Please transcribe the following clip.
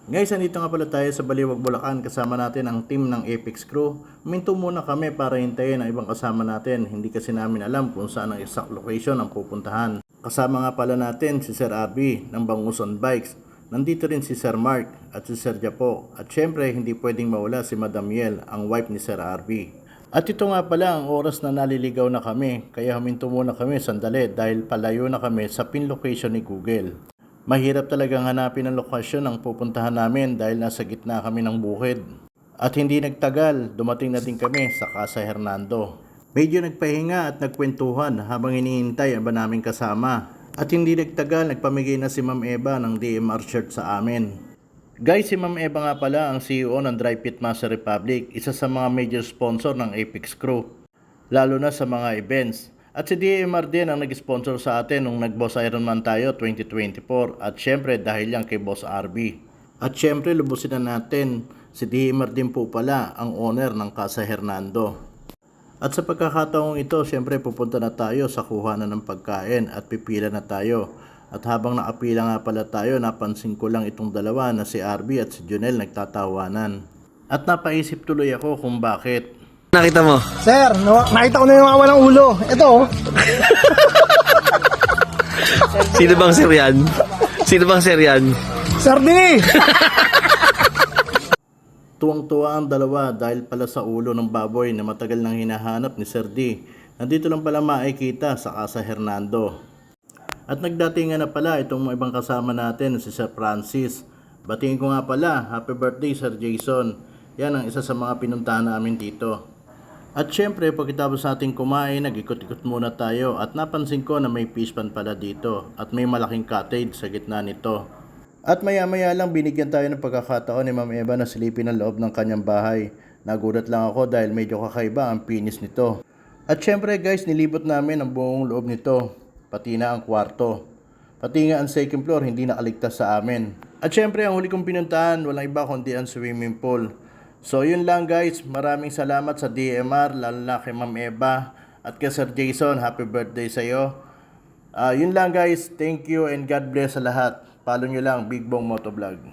Guys, andito nga pala tayo sa Baliwag, Bulacan. Kasama natin ang team ng Apex Crew. Minto muna kami para hintayin ang ibang kasama natin. Hindi kasi namin alam kung saan ang exact location ang pupuntahan. Kasama nga pala natin si Sir Abby ng Banguson Bikes. Nandito rin si Sir Mark at si Sir Japo. At syempre, hindi pwedeng mawala si Madam Yel, ang wife ni Sir Abby. At ito nga pala ang oras na naliligaw na kami. Kaya huminto muna kami sandali dahil palayo na kami sa pin location ni Google. Mahirap talagang hanapin ang lokasyon ng pupuntahan namin dahil nasa gitna kami ng bukid. At hindi nagtagal, dumating na din kami sa Casa Hernando. Medyo nagpahinga at nagkwentuhan habang hinihintay ang ba naming kasama. At hindi nagtagal, nagpamigay na si Ma'am Eva ng DMR shirt sa amin. Guys, si Ma'am Eva nga pala ang CEO ng Dry Fit Master Republic, isa sa mga major sponsor ng Apex Crew, lalo na sa mga events. At si DMR din ang nag-sponsor sa atin nung nag-Boss Ironman tayo 2024 at syempre dahil yan kay Boss RB. At syempre lubusin na natin, si DMR din po pala ang owner ng Casa Hernando. At sa pagkakataong ito, syempre pupunta na tayo sa kuhanan ng pagkain at pipila na tayo. At habang nakapila nga pala tayo, napansin ko lang itong dalawa na si RB at si Junel nagtatawanan. At napaisip tuloy ako kung bakit. Nakita mo? Sir, nakita ko na yung awa ng ulo. Ito oh. Sino bang sir yan? Sino bang sir yan? Sir D! Tuwang-tuwa ang dalawa dahil pala sa ulo ng baboy na matagal nang hinahanap ni Sir D. Nandito lang pala makikita sa Casa Hernando. At nagdatingan na pala itong mga ibang kasama natin si Sir Francis. Batingin ko nga pala, happy birthday Sir Jason. Yan ang isa sa mga pinuntahan namin dito. At syempre, pagkatapos natin kumain, nag-ikot-ikot muna tayo at napansin ko na may fish pan pala dito at may malaking cottage sa gitna nito. At maya-maya lang binigyan tayo ng pagkakataon ni Ma'am Eva na silipin ang loob ng kanyang bahay. Nagulat lang ako dahil medyo kakaiba ang pinis nito. At syempre guys, nilibot namin ang buong loob nito, pati na ang kwarto. Pati nga ang second floor hindi nakaligtas sa amin. At syempre ang huli kong pinuntahan, walang iba kundi ang swimming pool. So yun lang guys, maraming salamat sa DMR, lalo na kay Ma'am Eva at kay Sir Jason, happy birthday sa iyo. Yun lang guys, thank you and God bless sa lahat. Follow nyo lang Big Bong Motovlog.